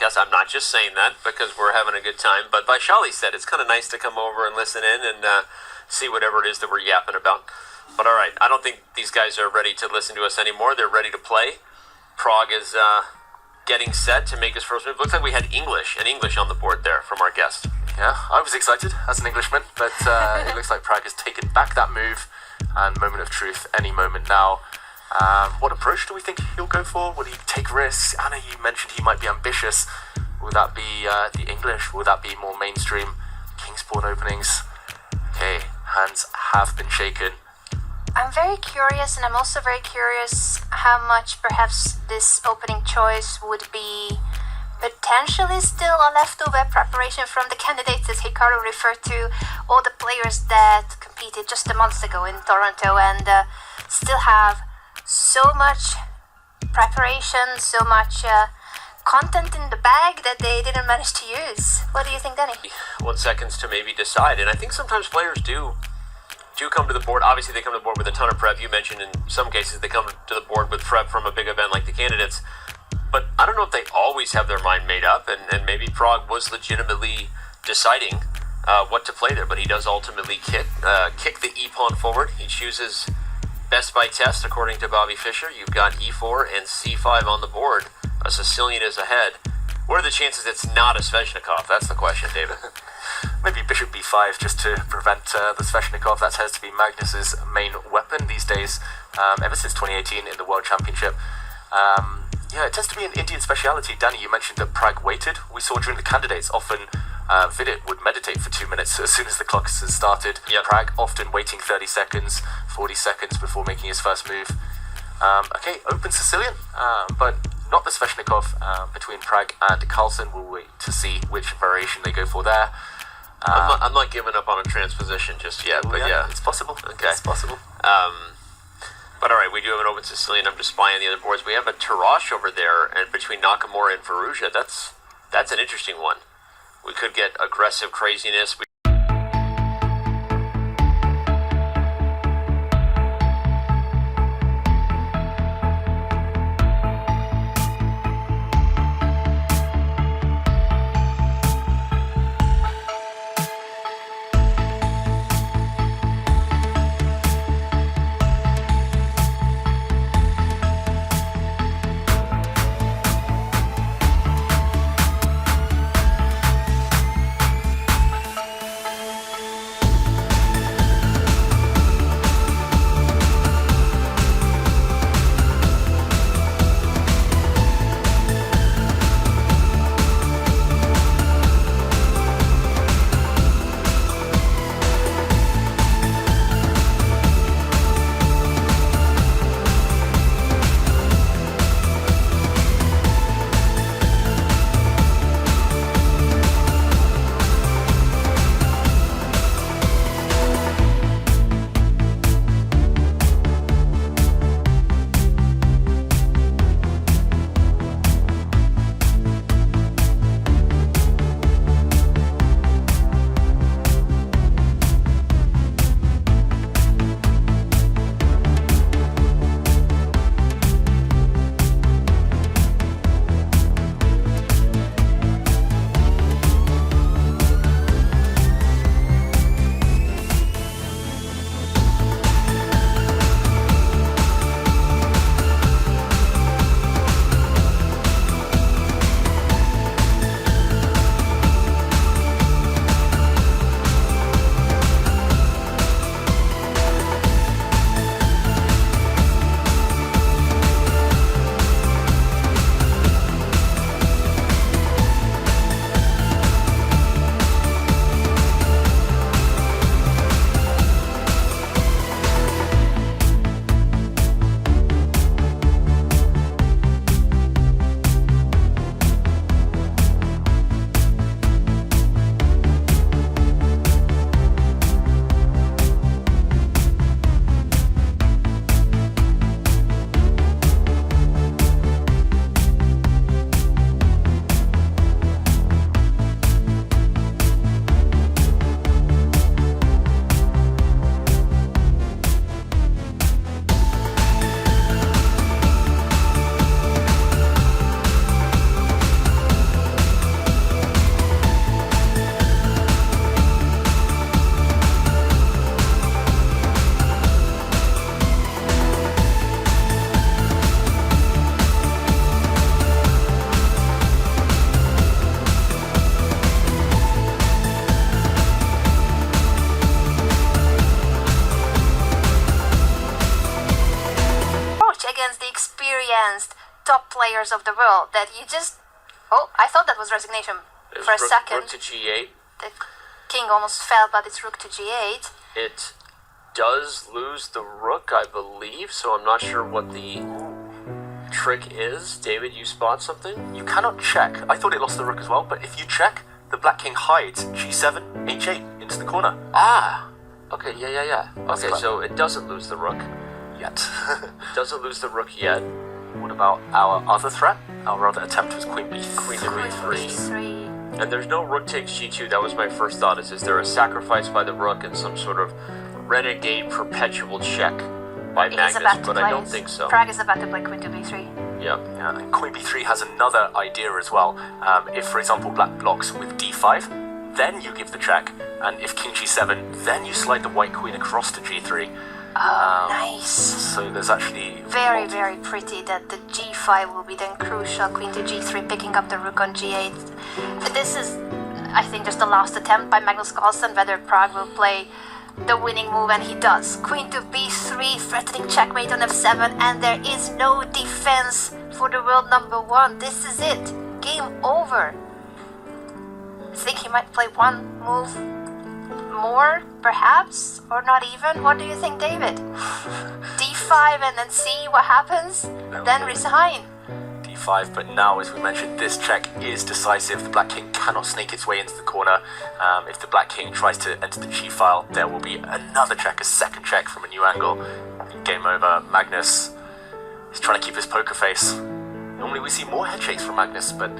podcast. I'm not just saying that because we're having a good time, but Vaishali said it's kind of nice to come over and listen in and see whatever it is that we're yapping about. But all right, I don't think these guys are ready to listen to us anymore. They're ready to play. Pragg is getting set to make his first move. Looks like we had English on the board there from our guest. Yeah, I was excited as an Englishman, but it looks like Pragg has taken back that move, and moment of truth any moment now. What approach do we think he'll go for? Will he take risks? Anna, you mentioned he might be ambitious. Will that be the English? Will that be more mainstream King's Pawn openings? Okay, hands have been shaken. I'm very curious, and I'm also very curious how much perhaps this opening choice would be potentially still a leftover preparation from the candidates that Hikaru referred to, all the players that competed just a month ago in Toronto and still have so much preparation, so much content in the bag that they didn't manage to use. What do you think, Danny? 1 second to maybe decide, and I think sometimes players do come to the board. Obviously, they come to the board with a ton of prep. You mentioned in some cases they come to the board with prep from a big event like the candidates. But I don't know if they always have their mind made up, and maybe Pragg was legitimately deciding what to play there. But he does ultimately kick the e-pawn forward. He chooses best by test, according to Bobby Fischer. You've got e4 and c5 on the board. A Sicilian is ahead. What are the chances it's not a Sveshnikov? That's the question, David. Maybe bishop b5 just to prevent the Sveshnikov. That tends to be Magnus's main weapon these days, ever since 2018 in the World Championship. Yeah, it tends to be an Indian speciality. Danny, you mentioned that Pragg waited. We saw during the candidates often Vidit would meditate for 2 minutes as soon as the clock has started. Yep. Pragg often waiting 30 seconds, 40 seconds before making his first move. Okay, open Sicilian, but not the Sveshnikov between Pragg and Carlsen. We'll wait to see which variation they go for there. I'm not giving up on a transposition just yet, but yeah. It's possible. Okay. It's possible. But all right, we do have an open Sicilian. I'm just spying the other boards. We have a Tarrasch over there, and between Nakamura and Firouzja, that's an interesting one. We could get aggressive craziness. players of the world that you just... Oh, I thought that was resignation It was for a rook, second. Rook to g8. The king almost fell, but it's rook to g8. It does lose the rook, I believe, so I'm not sure what the trick is. David, you spot something? You cannot check. I thought it lost the rook as well, but if you check, the black king hides g7, h8 into the corner. Ah! Okay, yeah. That's Okay, clever. so it doesn't lose the rook. Yet. Doesn't lose the rook yet. What about our other threat? Our other attempt was queen b3. Queen to b3. b3. And there's no rook takes g2. That was my first thought. Is there a sacrifice by the rook and some sort of renegade perpetual check by He's Magnus? about to But play I don't think so. Pragg is about to play queen to b3. Yeah. Yeah, and queen b3 has another idea as well. If, for example, black blocks with d5, then you give the check. And if king g7, then you slide the white queen across to g3. Oh, nice. So there's actually... Very, very pretty that the g5 will be then crucial. Queen to g3, picking up the rook on g8. This is, I think, just the last attempt by Magnus Carlsen, whether Pragg will play the winning move, and he does. Queen to b3, threatening checkmate on f7, and there is no defense for the world number one. This is it. Game over. I think he might play one move more, perhaps, or not even. What do you think, David? d5 and then see what happens, then resign. d5, but now, as we mentioned, this check is decisive. The black king cannot snake its way into the corner. If the black king tries to enter the g file, there will be another check, a second check from a new angle. Game over. Magnus is trying to keep his poker face. Normally we see more head shakes from Magnus, but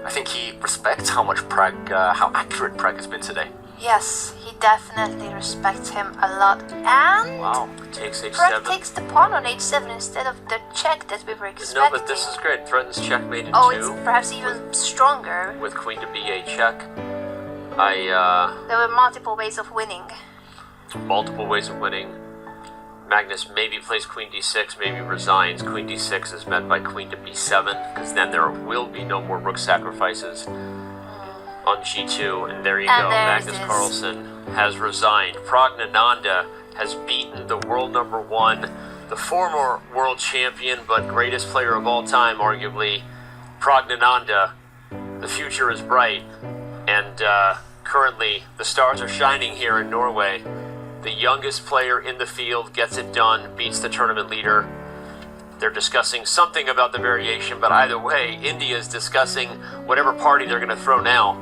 I think he respects how much Pragg, how accurate Pragg has been today. Yes, he definitely respects him a lot. And Wow. Takes Pragg h7. takes the pawn on h7 instead of the check that we were expecting. No, but this is great. Threatens checkmate in Oh, 2 it's perhaps even stronger. with queen to b8 check. There were multiple ways of winning. Multiple ways of winning. Magnus maybe plays queen d6, maybe resigns. Queen d6 is met by queen to b7, because then there will be no more rook sacrifices on g2. And there you And go. there's Magnus this. Carlsen has resigned. Praggnanandhaa has beaten the world number one, the former world champion, but greatest player of all time, arguably, Praggnanandhaa. The future is bright, and currently the stars are shining here in Norway. The youngest player in the field gets it done, beats the tournament leader. They're discussing something about the variation, but either way, India is discussing whatever party they're going to throw now.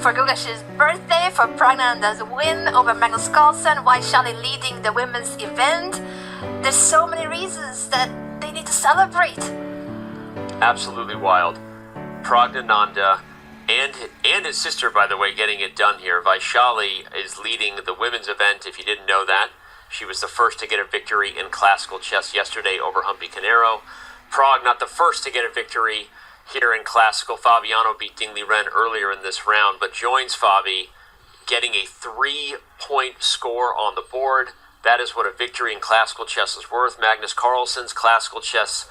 For Gugash's birthday, for Praggnanandhaa's win over Magnus Carlsen, Vaishali leading the women's event. There's so many reasons that they need to celebrate. Absolutely wild. Praggnanandhaa and his sister, by the way, getting it done here. Vaishali is leading the women's event, if you didn't know that. She was the first to get a victory in classical chess yesterday over Humpy Canero. Pragg, not the first to get a victory here in classical. Fabiano beat Ding Liren earlier in this round, but joins Fabi, getting a 3-point score on the board. That is what a victory in classical chess is worth. Magnus Carlsen's classical chess